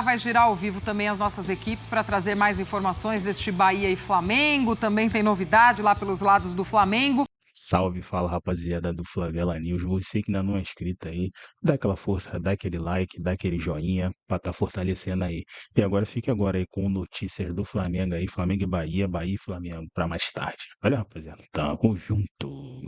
vai girar ao vivo também as nossas equipes para trazer mais informações deste Bahia e Flamengo. Também tem novidade lá pelos lados do Flamengo. Salve, fala rapaziada do Flavela News. Você que ainda não é inscrito aí, dá aquela força, dá aquele like, dá aquele joinha pra tá fortalecendo aí. E agora fique agora aí com notícias do Flamengo aí, Flamengo e Bahia, Bahia e Flamengo pra mais tarde. Olha, rapaziada, tamo junto.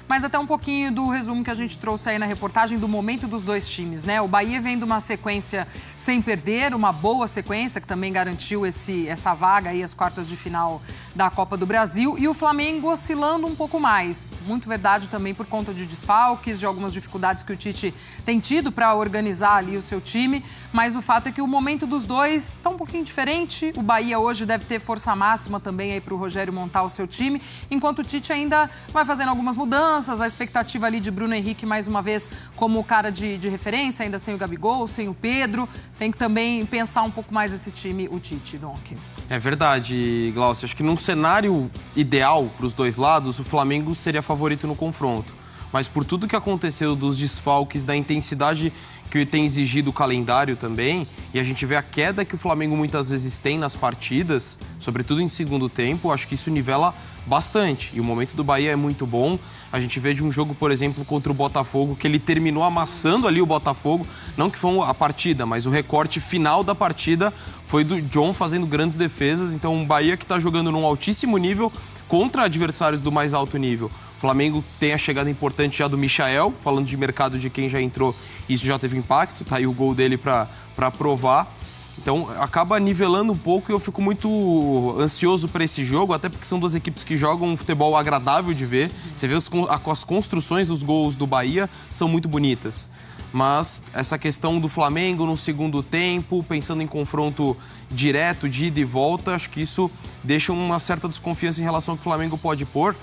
Mas até um pouquinho do resumo que a gente trouxe aí na reportagem do momento dos dois times, né? O Bahia vem de uma sequência sem perder, uma boa sequência, que também garantiu essa vaga aí, as quartas de final da Copa do Brasil. E o Flamengo oscilando um pouco mais. Muito verdade também por conta de desfalques, de algumas dificuldades que o Tite tem tido para organizar ali o seu time. Mas o fato é que o momento dos dois está um pouquinho diferente. O Bahia hoje deve ter força máxima também aí para o Rogério montar o seu time, enquanto o Tite ainda vai fazendo algumas mudanças. A expectativa ali de Bruno Henrique, mais uma vez, como cara de referência, ainda sem o Gabigol, sem o Pedro. Tem que também pensar um pouco mais esse time, o Tite, Donk. É verdade, Glaucio. Acho que num cenário ideal para os dois lados, o Flamengo seria favorito no confronto. Mas por tudo que aconteceu dos desfalques, da intensidade que tem exigido o calendário também, e a gente vê a queda que o Flamengo muitas vezes tem nas partidas, sobretudo em segundo tempo, acho que isso nivela bastante. E o momento do Bahia é muito bom. A gente vê de um jogo, por exemplo, contra o Botafogo, que ele terminou amassando ali o Botafogo. Não que foi a partida, mas o recorte final da partida foi do John fazendo grandes defesas. Então, um Bahia que está jogando num altíssimo nível contra adversários do mais alto nível. O Flamengo tem a chegada importante já do Michael, falando de mercado de quem já entrou, isso já teve impacto, tá aí o gol dele para provar. Então, acaba nivelando um pouco e eu fico muito ansioso para esse jogo, até porque são duas equipes que jogam um futebol agradável de ver. Você vê as construções dos gols do Bahia são muito bonitas. Mas essa questão do Flamengo no segundo tempo, pensando em confronto direto, de ida e volta, acho que isso deixa uma certa desconfiança em relação ao que o Flamengo pode pôr.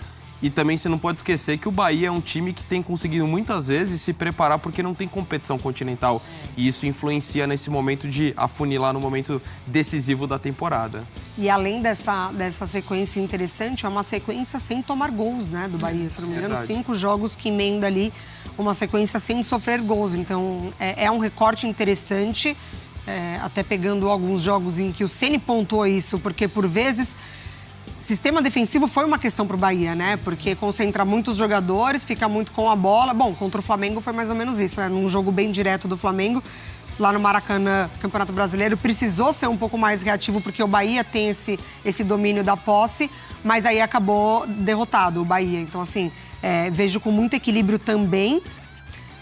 E também você não pode esquecer que o Bahia é um time que tem conseguido muitas vezes se preparar porque não tem competição continental. E isso influencia nesse momento de afunilar no momento decisivo da temporada. E além dessa sequência interessante, é uma sequência sem tomar gols, né, do Bahia. Se não me engano, 5 jogos que emenda ali uma sequência sem sofrer gols. Então, é um recorte interessante, até pegando alguns jogos em que o Ceni pontuou isso, porque por vezes sistema defensivo foi uma questão para o Bahia, né? Porque concentra muitos jogadores, fica muito com a bola. Bom, contra o Flamengo foi mais ou menos isso, né? Num jogo bem direto do Flamengo, lá no Maracanã, Campeonato Brasileiro, precisou ser um pouco mais reativo, porque o Bahia tem esse domínio da posse, mas aí acabou derrotado o Bahia. Então, assim, vejo com muito equilíbrio também,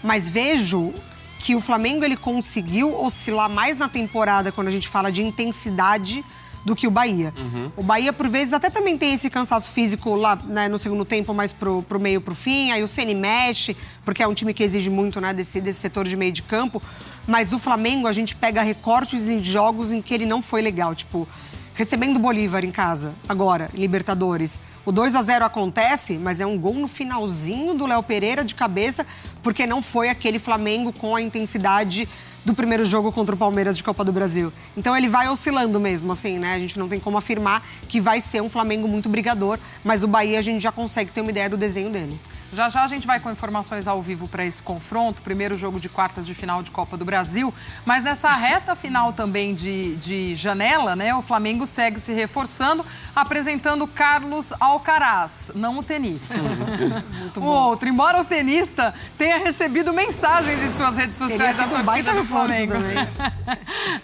mas vejo que o Flamengo ele conseguiu oscilar mais na temporada, quando a gente fala de intensidade, do que o Bahia. O Bahia, por vezes, até também tem esse cansaço físico lá, né, no segundo tempo, mais pro meio, pro fim. Aí o Ceni mexe, porque é um time que exige muito, né, desse setor de meio de campo. Mas o Flamengo, a gente pega recortes em jogos em que ele não foi legal. Tipo, recebendo o Bolívar em casa, agora, em Libertadores. O 2-0 acontece, mas é um gol no finalzinho do Léo Pereira de cabeça, porque não foi aquele Flamengo com a intensidade do primeiro jogo contra o Palmeiras de Copa do Brasil. Então ele vai oscilando mesmo, assim, né? A gente não tem como afirmar que vai ser um Flamengo muito brigador, mas o Bahia a gente já consegue ter uma ideia do desenho dele. Já já a gente vai com informações ao vivo para esse confronto, primeiro jogo de quartas de final de Copa do Brasil, mas nessa reta final também de janela, né, o Flamengo segue se reforçando, apresentando Carlos Alcaraz, não o tenista. O outro, embora o tenista tenha recebido mensagens em suas redes sociais da torcida do Flamengo.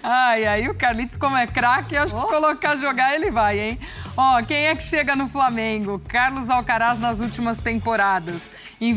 Aí o Carlitos, como é craque, acho que se colocar jogar ele vai, hein? Ó, quem é que chega no Flamengo? Carlos Alcaraz nas últimas temporadas. Em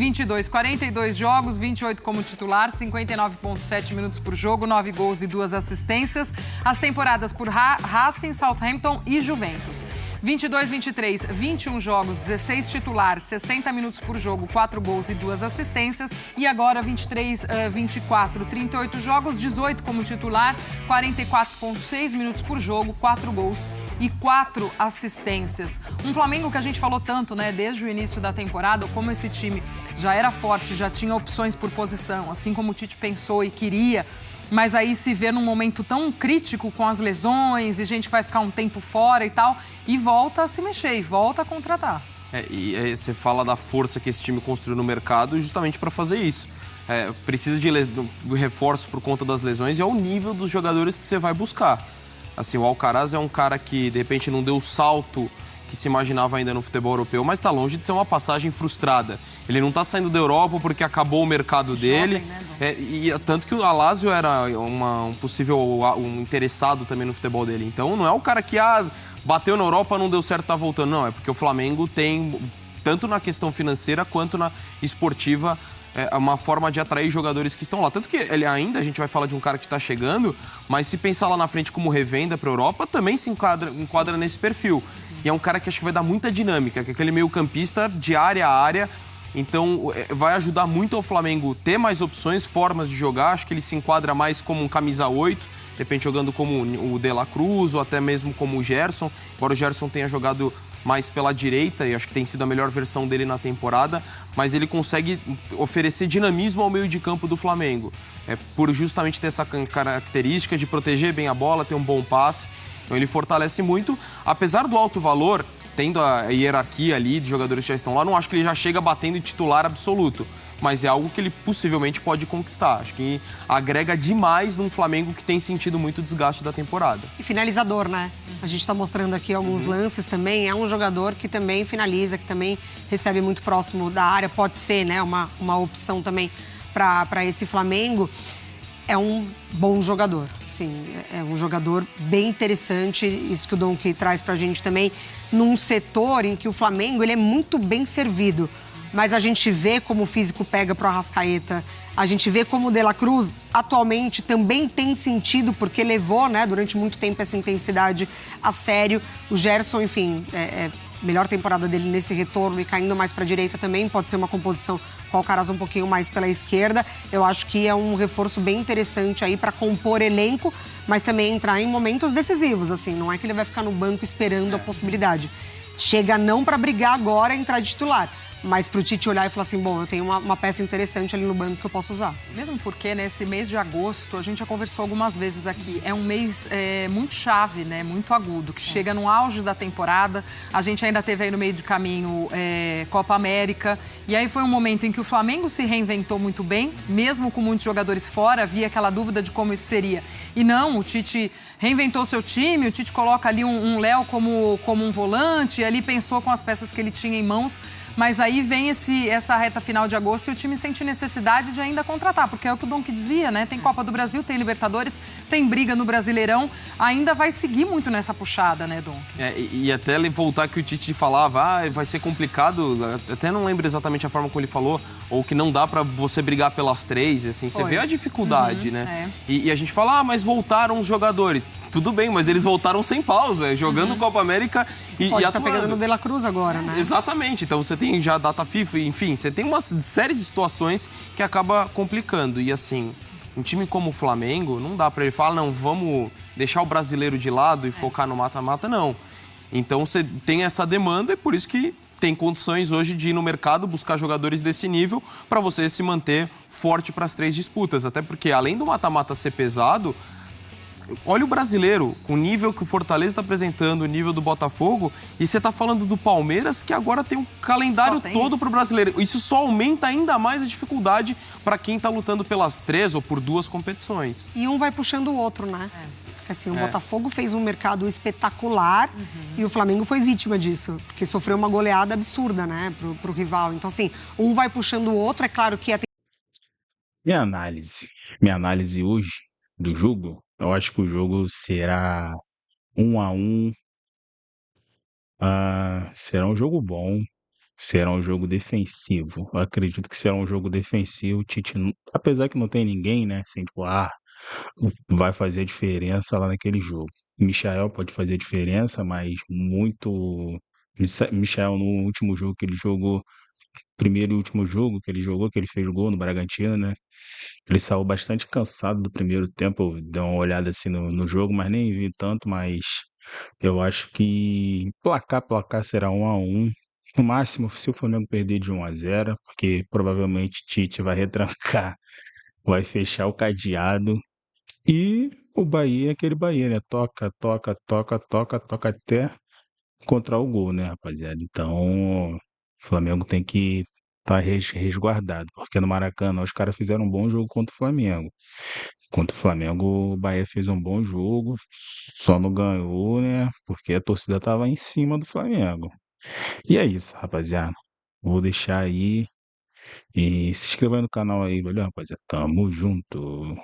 42 jogos, 28 como titular, 59,7 minutos por jogo, 9 gols e 2 assistências. As temporadas por Racing, Southampton e Juventus. 22-23, 21 jogos, 16 titular, 60 minutos por jogo, 4 gols e 2 assistências. E agora 23-24, 38 jogos, 18 como titular, 44,6 minutos por jogo, 4 gols e 4 assistências. Um Flamengo que a gente falou tanto, né, desde o início da temporada, como esse time já era forte, já tinha opções por posição, assim como o Tite pensou e queria, mas aí se vê num momento tão crítico com as lesões e gente que vai ficar um tempo fora e tal, e volta a se mexer, e volta a contratar. E aí você fala da força que esse time construiu no mercado justamente para fazer isso. precisa de reforço por conta das lesões e é o nível dos jogadores que você vai buscar. Assim, o Alcaraz é um cara que, de repente, não deu o salto que se imaginava ainda no futebol europeu, mas está longe de ser uma passagem frustrada. Ele não está saindo da Europa porque acabou o mercado dele. Né, tanto que o Lazio era um possível interessado também no futebol dele. Então, não é o cara que bateu na Europa, não deu certo, tá voltando. Não, é porque o Flamengo tem, tanto na questão financeira quanto na esportiva, uma forma de atrair jogadores que estão lá. Tanto que ele ainda, a gente vai falar de um cara que está chegando, mas se pensar lá na frente como revenda para a Europa, também se enquadra nesse perfil. E é um cara que acho que vai dar muita dinâmica, que é aquele meio-campista de área a área. Então, vai ajudar muito ao Flamengo ter mais opções, formas de jogar. Acho que ele se enquadra mais como um camisa 8, de repente jogando como o De La Cruz ou até mesmo como o Gerson. Embora o Gerson tenha jogado mais pela direita e acho que tem sido a melhor versão dele na temporada, mas ele consegue oferecer dinamismo ao meio de campo do Flamengo. Por justamente ter essa característica de proteger bem a bola, ter um bom passe. Então ele fortalece muito, apesar do alto valor, tendo a hierarquia ali de jogadores que já estão lá, não acho que ele já chega batendo em titular absoluto, mas é algo que ele possivelmente pode conquistar. Acho que agrega demais num Flamengo que tem sentido muito desgaste da temporada. E finalizador, né? A gente está mostrando aqui alguns lances também. É um jogador que também finaliza, que também recebe muito próximo da área. Pode ser, né, uma opção também para esse Flamengo. É um bom jogador, sim, é um jogador bem interessante, isso que o Donk traz pra gente também, num setor em que o Flamengo ele é muito bem servido, mas a gente vê como o físico pega pro Arrascaeta, a gente vê como o De La Cruz atualmente também tem sentido, porque levou, né, durante muito tempo essa intensidade a sério. O Gerson, enfim, melhor temporada dele nesse retorno e caindo mais para a direita também, pode ser uma composição com o Alcaraz um pouquinho mais pela esquerda. Eu acho que é um reforço bem interessante aí para compor elenco, mas também entrar em momentos decisivos, assim, não é que ele vai ficar no banco esperando a possibilidade. Chega não para brigar agora e entrar de titular, mas para o Tite olhar e falar assim, bom, eu tenho uma peça interessante ali no banco que eu posso usar. Mesmo porque nesse mês de agosto, a gente já conversou algumas vezes aqui, é um mês muito chave, né? Muito agudo, que chega no auge da temporada. A gente ainda teve aí no meio de caminho Copa América. E aí foi um momento em que o Flamengo se reinventou muito bem, mesmo com muitos jogadores fora, havia aquela dúvida de como isso seria. E não, o Tite reinventou seu time, o Tite coloca ali um Léo como um volante, e ali pensou com as peças que ele tinha em mãos. Mas aí vem essa reta final de agosto e o time sente necessidade de ainda contratar, porque é o que o Donk dizia, né? Tem Copa do Brasil, tem Libertadores, tem briga no Brasileirão, ainda vai seguir muito nessa puxada, né, Donk? E até voltar que o Tite falava, vai ser complicado, até não lembro exatamente a forma como ele falou, ou que não dá pra você brigar pelas três, assim, você vê a dificuldade, né? E a gente fala, mas voltaram os jogadores. Tudo bem, mas eles voltaram sem pausa, jogando Copa América e pode estar pegando no De La Cruz agora, né? Exatamente, então você tem já a data FIFA, enfim, você tem uma série de situações que acaba complicando. E assim, um time como o Flamengo, não dá pra ele falar, não, vamos deixar o brasileiro de lado e focar no mata-mata, não. Então você tem essa demanda e por isso que tem condições hoje de ir no mercado buscar jogadores desse nível para você se manter forte para as 3 disputas. Até porque, além do mata-mata ser pesado, olha o brasileiro, com o nível que o Fortaleza está apresentando, o nível do Botafogo, e você está falando do Palmeiras, que agora tem um calendário todo para o brasileiro. Isso só aumenta ainda mais a dificuldade para quem está lutando pelas 3 ou por 2 competições. E um vai puxando o outro, né? Assim, o Botafogo fez um mercado espetacular e o Flamengo foi vítima disso, porque sofreu uma goleada absurda, né, pro rival. Então, assim, um vai puxando o outro. É claro que Minha análise hoje do jogo, eu acho que o jogo será 1-1. Será um jogo bom, será um jogo defensivo. Eu acredito que será um jogo defensivo. O Tite, apesar que não tem ninguém, né, assim, tipo, vai fazer a diferença lá naquele jogo. Michael pode fazer a diferença, mas muito. Michael, no último jogo que ele jogou, primeiro e último jogo que ele jogou, que ele fez gol no Bragantino, né? Ele saiu bastante cansado do primeiro tempo. Eu dei uma olhada assim no jogo, mas nem vi tanto. Mas eu acho que placar será 1-1. No máximo, se o Flamengo perder de 1-0, porque provavelmente Tite vai retrancar, vai fechar o cadeado. E o Bahia é aquele Bahia, né? Toca até encontrar o gol, né, rapaziada? Então, o Flamengo tem que tá resguardado, porque no Maracanã os caras fizeram um bom jogo contra o Flamengo. Contra o Flamengo, o Bahia fez um bom jogo, só não ganhou, né? Porque a torcida tava em cima do Flamengo. E é isso, rapaziada. Vou deixar aí e se inscreva aí no canal aí, valeu, rapaziada? Tamo junto.